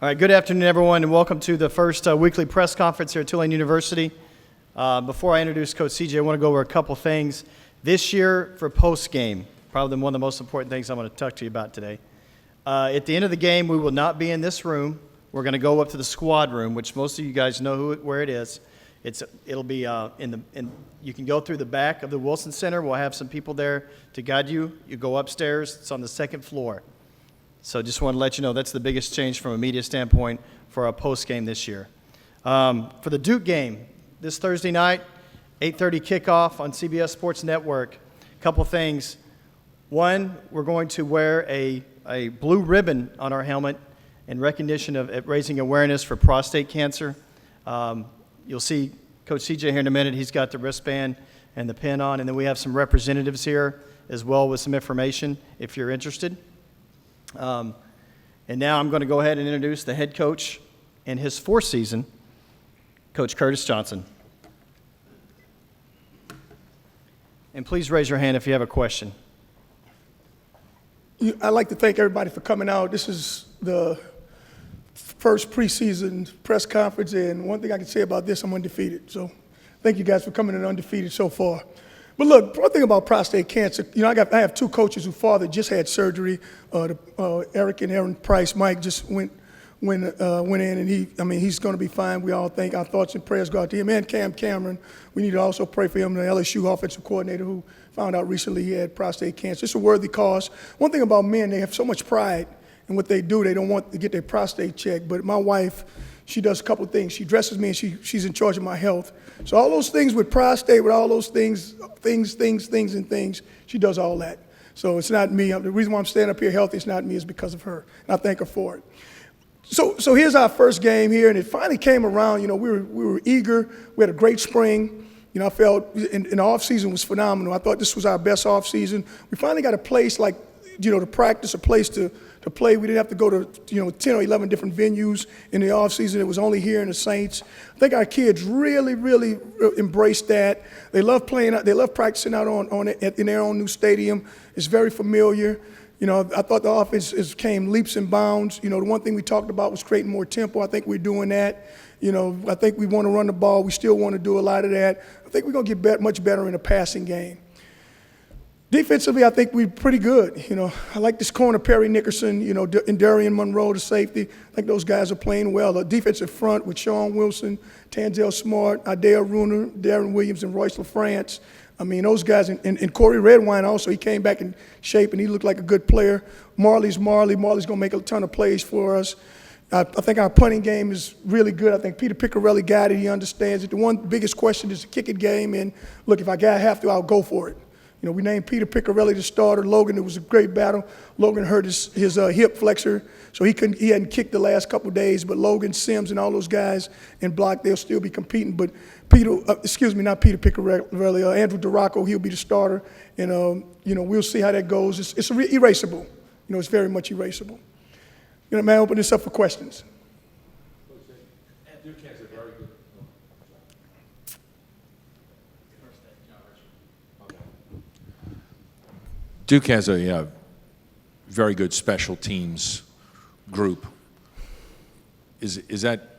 All right, good afternoon, everyone, and welcome to the first weekly press conference here at Tulane University. Before I introduce Coach CJ, I want to go over a couple things. This year for post-game, probably one of the most important things I'm going to talk to you about today. At the end of the game, we will not be in this room. We're going to go up to the squad room, which most of you guys know where it is. It'll be you can go through the back of the Wilson Center. We'll have some people there to guide you. You go upstairs. It's on the second floor. So just want to let you know that's the biggest change from a media standpoint for our post-game this year. For the Duke game, this Thursday night, 8:30 kickoff on CBS Sports Network. A couple things. One, we're going to wear a blue ribbon on our helmet in recognition of raising awareness for prostate cancer. You'll see Coach CJ here in a minute. He's got the wristband and the pin on, and then we have some representatives here as well with some information if you're interested. And now I'm going to go ahead and introduce the head coach in his fourth season, Coach Curtis Johnson. And please raise your hand if you have a question. I'd like to thank everybody for coming out. This is the first preseason press conference, and one thing I can say about this, I'm undefeated. So thank you guys for coming in undefeated so far. But look, one thing about prostate cancer, I have two coaches whose father just had surgery. Eric and Aaron Price. Mike just went in, and he's going to be fine. We all think our thoughts and prayers go out to him and Cam Cameron. We need to also pray for him, the LSU offensive coordinator who found out recently he had prostate cancer. It's a worthy cause. One thing about men, they have so much pride in what they do. They don't want to get their prostate checked. But my wife, she does a couple things. She dresses me, and she's in charge of my health. So all those things with prostate, with all those things, she does all that. So it's not me. The reason why I'm standing up here healthy, it's not me, it's because of her. And I thank her for it. So here's our first game here, and it finally came around. We were eager. We had a great spring. I felt in the offseason was phenomenal. I thought this was our best offseason. We finally got a place to practice, a place to play. We didn't have to go to 10 or 11 different venues in the offseason. It was only here in the Saints. I think our kids really, really embraced that. They love playing. They love practicing out in their own new stadium. It's very familiar. I thought the offense came leaps and bounds. The one thing we talked about was creating more tempo. I think we're doing that. I think we want to run the ball. We still want to do a lot of that. I think we're going to get much better in the passing game. Defensively, I think we're pretty good. I like this corner, Perry Nickerson, and Darian Monroe, the safety. I think those guys are playing well. The defensive front with Sean Wilson, Tanzel Smart, Adele Runer, Darren Williams, and Royce LaFrance. Those guys, and Corey Redwine also, he came back in shape, and he looked like a good player. Marley's going to make a ton of plays for us. I think our punting game is really good. I think Peter Piccarelli got it. He understands it. The one biggest question is the kicking game, and look, if I have to, I'll go for it. We named Peter Piccarelli the starter. Logan, it was a great battle. Logan hurt his hip flexor, so he hadn't kicked the last couple of days. But Logan, Sims, and all those guys in block, they'll still be competing. But not Peter Piccarelli, Andrew DeRocco, he'll be the starter. And we'll see how that goes. It's erasable. It's very much erasable. May I open this up for questions? Duke has a very good special teams group. Is that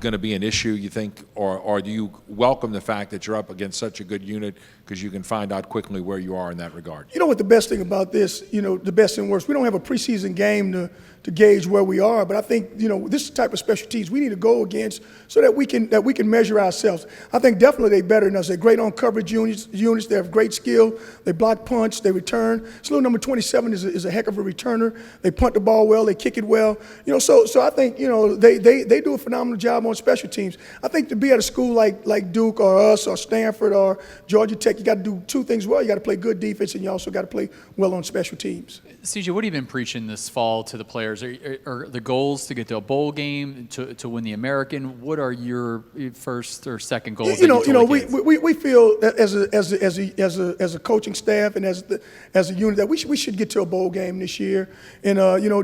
going to be an issue, you think, or do you welcome the fact that you're up against such a good unit because you can find out quickly where you are in that regard? What the best thing about this, the best and worst, we don't have a preseason game to gauge where we are, but I think, this type of special teams we need to go against so that we can measure ourselves. I think definitely they're better than us. They're great on coverage units. They have great skill. They block punch. They return. Little number 27 is a heck of a returner. They punt the ball well. They kick it well. So I think, they do a phenomenal job on special teams. I think to be at a school like Duke or us or Stanford or Georgia Tech, you got to do two things well. You got to play good defense, and you also got to play well on special teams. CJ, what have you been preaching this fall to the players? Are the goals to get to a bowl game, to win the American? What are your first or second goals? We feel as a coaching staff and as a unit that we should get to a bowl game this year. And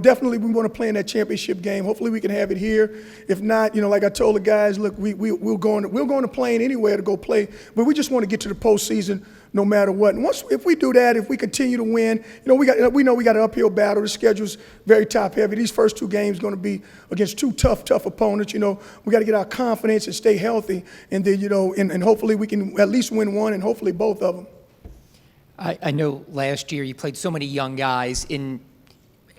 definitely we want to play in that championship game. Hopefully we can have it here. If not, like I told the guys, look, we're going to Tulane anywhere to go play, but we just want to get to the postseason no matter what. And if we do that, if we continue to win, we know we got an uphill battle. The schedule's very top heavy. These first 2 games going to be against 2 tough opponents. We got to get our confidence and stay healthy, and then and hopefully we can at least win one, and hopefully both of them. I know last year you played so many young guys.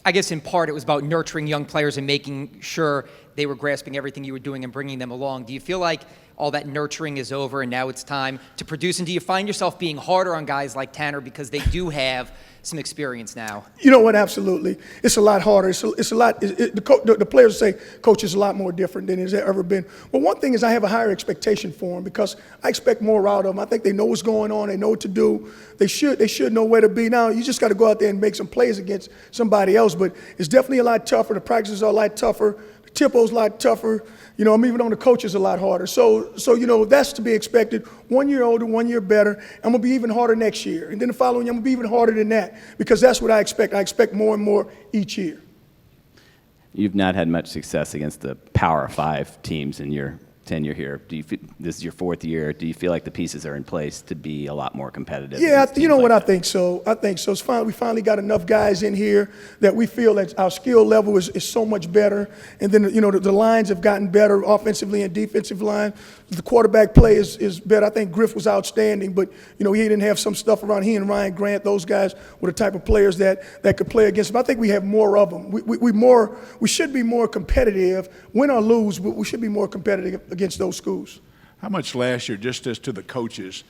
I guess in part it was about nurturing young players and making sure they were grasping everything you were doing and bringing them along. Do you feel like all that nurturing is over and now it's time to produce? And do you find yourself being harder on guys like Tanner because they do have some experience now? You know what? Absolutely. It's a lot harder. It's a lot. The players say, Coach, is a lot more different than it's ever been. But one thing is I have a higher expectation for them because I expect more out of them. I think they know what's going on. They know what to do. They should know where to be. Now, you just got to go out there and make some plays against somebody else. But it's definitely a lot tougher. The practices are a lot tougher. The tempo's a lot tougher. I'm even on the coaches a lot harder. So that's to be expected. 1 year older, 1 year better. I'm going to be even harder next year. And then the following year, I'm going to be even harder than that because that's what I expect. I expect more and more each year. You've not had much success against the Power 5 teams in your tenure here. This is your 4th year. Do you feel like the pieces are in place to be a lot more competitive? Yeah, I think so. It's fine. We finally got enough guys in here that we feel that our skill level is so much better. And then, the lines have gotten better offensively and defensive line. The quarterback play is better. I think Griff was outstanding, but, he didn't have some stuff around. He and Ryan Grant, those guys were the type of players that could play against him. I think we have more of them. We should be more competitive. Win or lose, we should be more competitive against those schools. How much last year, just as to the coaches,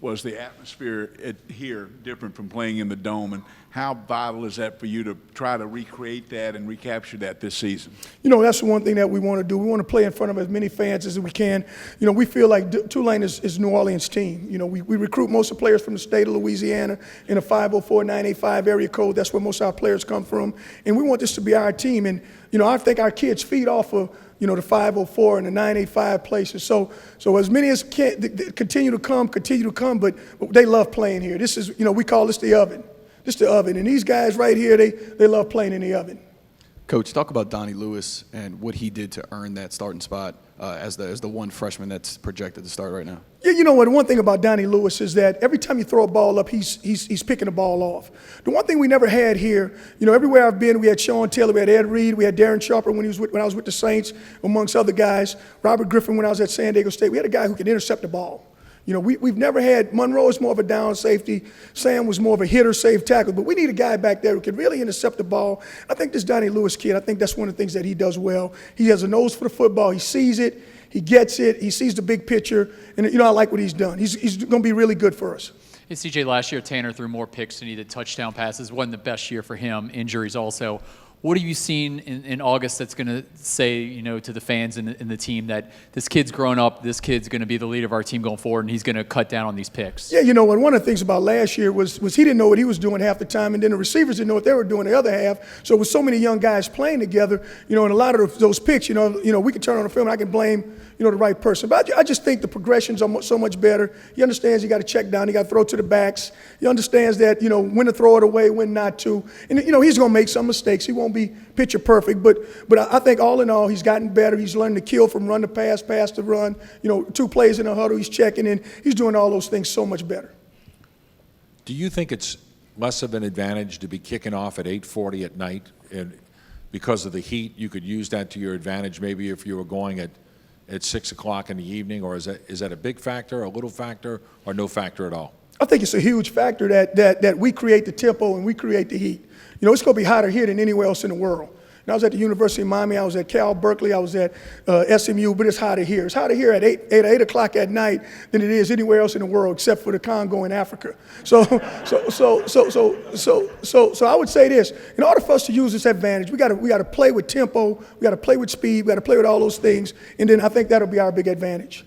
was the atmosphere here different from playing in the Dome, and how vital is that for you to try to recreate that and recapture that this season? That's the one thing that we want to do. We want to play in front of as many fans as we can. We feel like Tulane is New Orleans' team. We recruit most of the players from the state of Louisiana in a 504-985 area code. That's where most of our players come from, and we want this to be our team. And I think our kids feed off of the 504 and the 985 places. So as many as can continue to come, but they love playing here. This is, we call this the oven. This is the oven. And these guys right here, they love playing in the oven. Coach, talk about Donnie Lewis and what he did to earn that starting spot as the one freshman that's projected to start right now. Yeah, what? One thing about Donnie Lewis is that every time you throw a ball up, he's picking the ball off. The one thing we never had here, everywhere I've been, we had Sean Taylor, we had Ed Reed, we had Darren Sharper when I was with the Saints, amongst other guys. Robert Griffin when I was at San Diego State. We had a guy who could intercept the ball. We've never had, Monroe is more of a down safety. Sam was more of a hitter, safe tackle. But we need a guy back there who can really intercept the ball. I think this Donnie Lewis kid, I think that's one of the things that he does well. He has a nose for the football. He sees it. He gets it. He sees the big picture. And, I like what he's done. He's going to be really good for us. Hey, CJ, last year Tanner threw more picks than he did touchdown passes. Wasn't the best year for him. Injuries also. What have you seen in August that's going to say, to the fans and the team that this kid's growing up, this kid's going to be the leader of our team going forward, and he's going to cut down on these picks? Yeah, one of the things about last year was he didn't know what he was doing half the time, and then the receivers didn't know what they were doing the other half. So with so many young guys playing together, and a lot of those picks, we can turn on the film and I can blame, the right person. But I just think the progressions are so much better. He understands you got to check down, you got to throw to the backs. He understands that, when to throw it away, when not to. And, he's going to make some mistakes. He won't be picture perfect, but I think all in all, he's gotten better. He's learned to kill from run to pass, pass to run. 2 plays in a huddle, he's checking in. He's doing all those things so much better. Do you think it's less of an advantage to be kicking off at 8:40 at night? And because of the heat, you could use that to your advantage maybe if you were going at 6 o'clock in the evening, or is that a big factor, a little factor, or no factor at all? I think it's a huge factor that we create the tempo and we create the heat. It's going to be hotter here than anywhere else in the world. And I was at the University of Miami, I was at Cal Berkeley, I was at SMU, but it's hotter here. It's hotter here at 8 o'clock at night than it is anywhere else in the world except for the Congo and Africa. So I would say this: in order for us to use this advantage, we got to play with tempo, we got to play with speed, we got to play with all those things, and then I think that'll be our big advantage.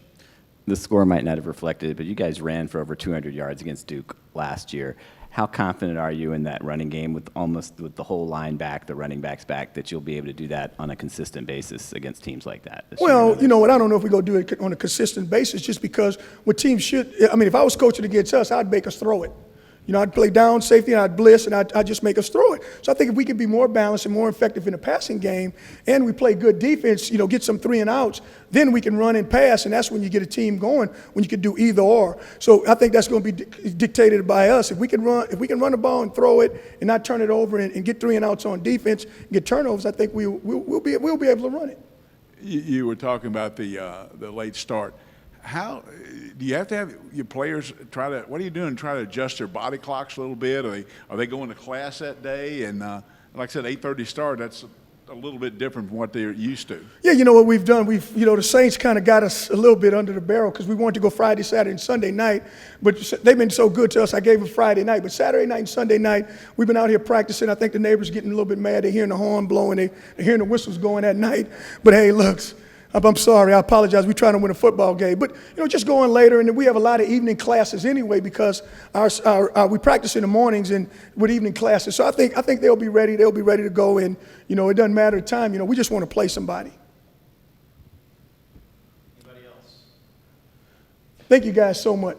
The score might not have reflected it, but you guys ran for over 200 yards against Duke last year. How confident are you in that running game with the whole line back, the running backs back, that you'll be able to do that on a consistent basis against teams like that? Well, I don't know if we're going to do it on a consistent basis just because what teams should – if I was coaching against us, I'd make us throw it. You know, I'd play down safety, and I'd blitz, and I'd just make us throw it. So I think if we could be more balanced and more effective in the passing game, and we play good defense, you know, get some 3 and outs, then we can run and pass, and that's when you get a team going, when you can do either or. So I think that's going to be dictated by us. If we can run the ball and throw it and not turn it over and get 3 and outs on defense, and get turnovers, I think we'll be able to run it. You were talking about the late start. How do you have to have your players try to? What are you doing? Try to adjust their body clocks a little bit? Are they going to class that day? And like I said, 8:30 start. That's a little bit different from what they're used to. Yeah, you know what we've done? The Saints kind of got us a little bit under the barrel because we wanted to go Friday, Saturday, and Sunday night. But they've been so good to us, I gave them Friday night. But Saturday night and Sunday night, we've been out here practicing. I think the neighbors getting a little bit mad. They're hearing the horn blowing. They're hearing the whistles going at night. But hey, looks. I'm sorry. I apologize. We're trying to win a football game. But, just going later, and then we have a lot of evening classes anyway because we practice in the mornings and with evening classes. So I think they'll be ready. They'll be ready to go. And, it doesn't matter the time. We just want to play somebody. Anybody else? Thank you guys so much.